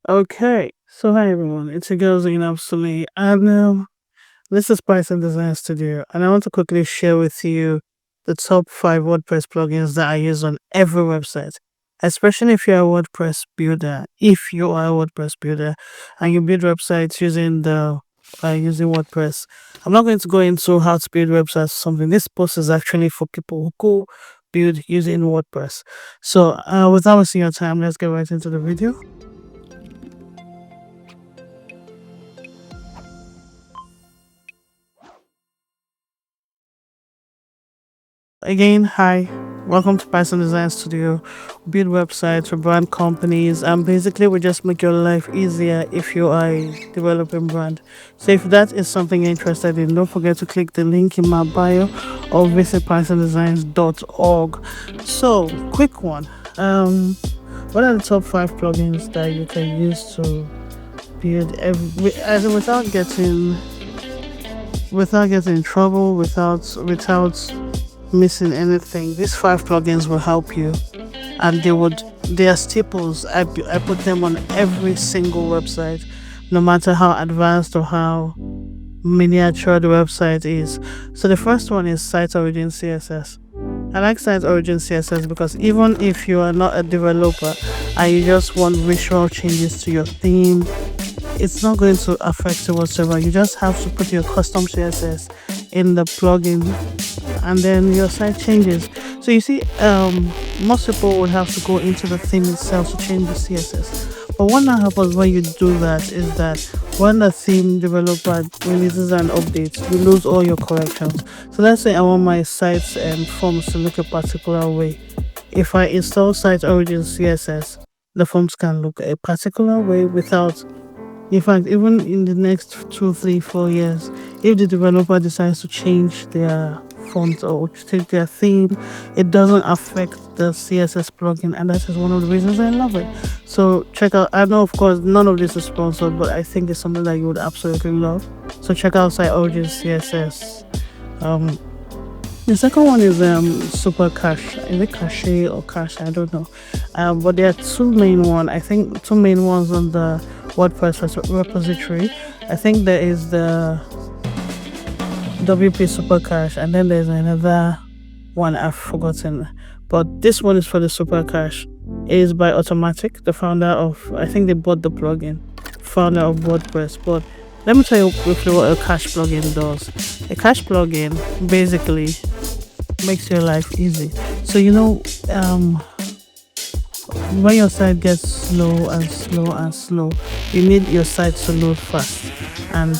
Okay, so hi everyone, it's your girl Zainab Sule, and this is Python Design Studio, and I want to quickly share with you the top 5 WordPress plugins that I use on every website, especially if you're a WordPress builder. If you are a WordPress builder and you build websites using WordPress, I'm not going to go into how to build websites or something. This post is actually for people who go build using WordPress. So, without wasting your time, let's get right into the video. Again, hi. Welcome to Python Design Studio. We build websites for brand companies, and basically, we just make your life easier if you are a developing brand. So, if that is something you're interested in, don't forget to click the link in my bio or visit pythondesigns.org. So, quick one. What are the top 5 plugins that you can use to build as in without getting in trouble, without missing anything? These 5 plugins will help you, and they are staples. I put them on every single website, no matter how advanced or how miniature the website is. So the first one is Site Origin CSS. I like Site Origin CSS because even if you are not a developer and you just want visual changes to your theme, it's not going to affect you whatsoever. You just have to put your custom CSS in the plugin, and then your site changes. So you see, most people would have to go into the theme itself to change the CSS. But what now happens when you do that is that when the theme developer releases an update, you lose all your corrections. So let's say I want my sites and forms to look a particular way. If I install Site Origin CSS, the forms can look a particular way without, in fact, even in the next 2, 3, 4 years, if the developer decides to change their font or change their theme, it doesn't affect the CSS plugin, and that is one of the reasons I love it. So check out. I know, of course, none of this is sponsored, but I think it's something that you would absolutely love. So check out Site Origin CSS. Um, the second one is Super Cache. Is it Cache or Cache? I don't know. But there are two main one. I think two main ones on the WordPress repository. I think there is the WP Super Cache, and then there's another one I've forgotten. But this one is for the Super Cache. It is by Automatic, the founder of, I think they bought the plugin, founder of WordPress. But let me tell you briefly what a cache plugin does. A cache plugin basically makes your life easy. So when your site gets slow and slow and slow, you need your site to load fast. And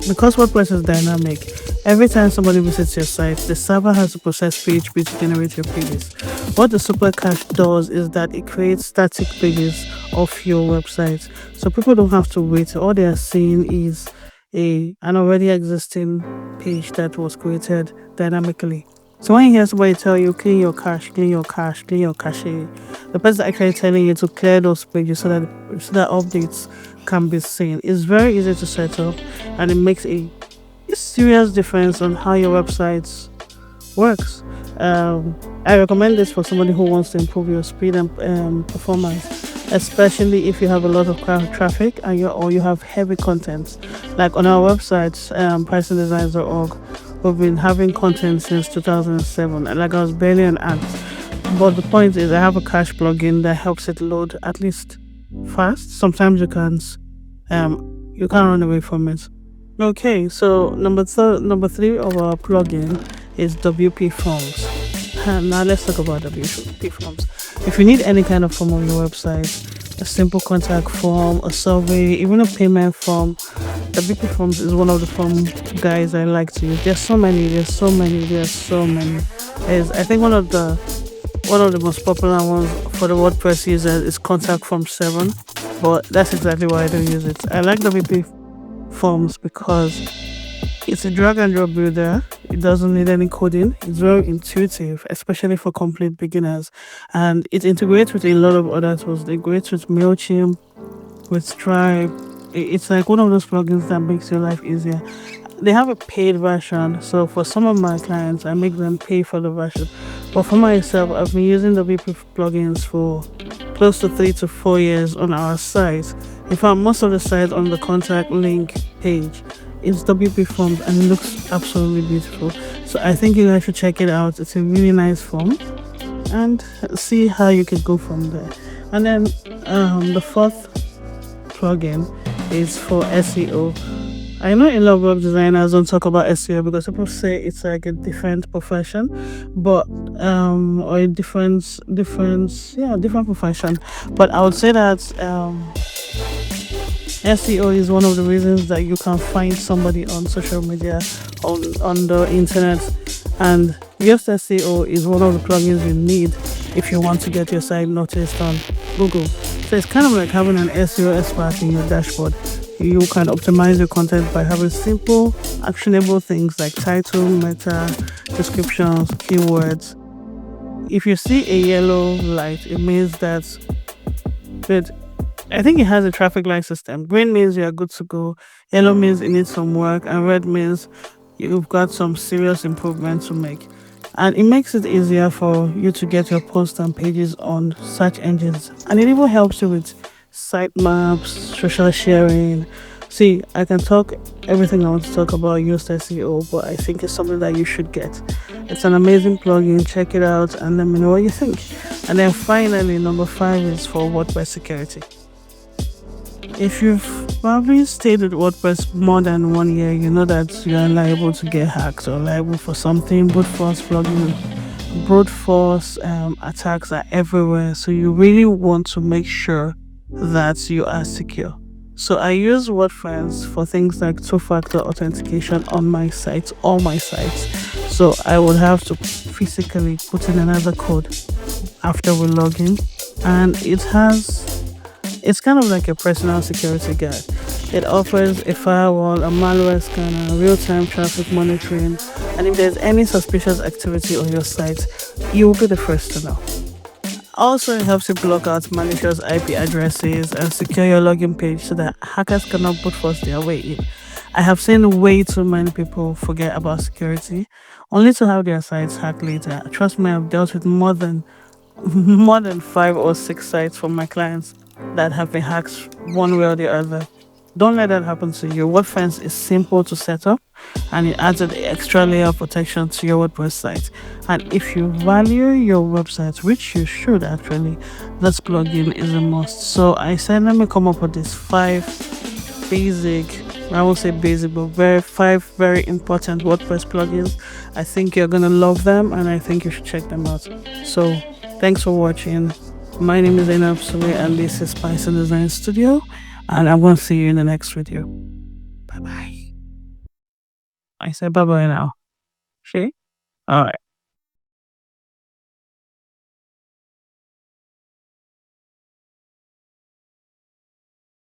because WordPress is dynamic, every time somebody visits your site, the server has to process PHP to generate your pages. What the Super Cache does is that it creates static pages of your website, so people don't have to wait. All they are seeing is an already existing page that was created dynamically. So when you hear somebody tell you clean your cache, clean your cache, clean your cache, the person actually telling you to clear those pages so that updates can be seen. It's very easy to set up, and it makes a serious difference on how your website works. I recommend this for somebody who wants to improve your speed and performance, especially if you have a lot of traffic and you have heavy content. Like on our website, PythonDesigns.org, we've been having content since 2007, and like I was barely an ant. But the point is, I have a cache plugin that helps it load at least fast. Sometimes you can't run away from it. Okay, so number 3 of our plugin is WP Forms. Now let's talk about WP Forms. If you need any kind of form on your website, a simple contact form, a survey, even a payment form, WP Forms is one of the form guys I like to use. There's so many. I think one of the most popular ones for the WordPress users is Contact Form 7, but that's exactly why I don't use it. I like WP Forms because it's a drag and drop builder. It doesn't need any coding. It's very intuitive, especially for complete beginners, and it integrates with a lot of other tools. It integrates with MailChimp, with Stripe. It's like one of those plugins that makes your life easier. They have a paid version, so for some of my clients, I make them pay for the version. But for myself, I've been using the WP plugins for close to 3 to 4 years on our site. In fact, most of the sites on the contact link page is WP forms and it looks absolutely beautiful. So I think you guys should check it out. It's a really nice form and see how you can go from there. And then the fourth plugin is for SEO. I know a lot of web designers don't talk about SEO because people say it's like a different profession, but or a different profession. But I would say that SEO is one of the reasons that you can find somebody on social media, on the internet, and Yoast SEO is one of the plugins you need if you want to get your site noticed on Google. So it's kind of like having an SEO expert in your dashboard. You can optimize your content by having simple, actionable things like title, meta, descriptions, keywords. If you see a yellow light, it means that good. I think it has a traffic light system. Green means you are good to go. Yellow means it needs some work, and red means you've got some serious improvement to make. And it makes it easier for you to get your posts and pages on search engines. And it even helps you with sitemaps, social sharing. See, I can talk everything I want to talk about Yoast SEO, but I think it's something that you should get. It's an amazing plugin. Check it out and let me know what you think. And then finally, number 5 is for WordPress security. If you've probably stayed with WordPress more than 1 year, you know that you are liable to get hacked or liable for something. Brute force plugin, brute force attacks are everywhere. So you really want to make sure that you are secure. So I use WordPress for things like two-factor authentication on my sites, all my sites. So I would have to physically put in another code after we log in, and it's kind of like a personal security guide. It offers a firewall, a malware scanner, real-time traffic monitoring, and if there's any suspicious activity on your site, you will be the first to know. Also, it helps you block out malicious IP addresses and secure your login page so that hackers cannot brute force their way in. I have seen way too many people forget about security, only to have their sites hacked later. Trust me, I've dealt with more than 5 or 6 sites from my clients that have been hacked one way or the other. Don't let that happen to you. WordFence is simple to set up and it adds an extra layer of protection to your WordPress site. And if you value your website, which you should actually, this plugin is a must. So I said, let me come up with these 5 basic, I won't say basic, but 5 very important WordPress plugins. I think you're gonna love them and I think you should check them out. So thanks for watching. My name is Zainab Sule and this is Python Design Studio, and I'm going to see you in the next video. Bye bye. I said bye bye now. Okay? Alright.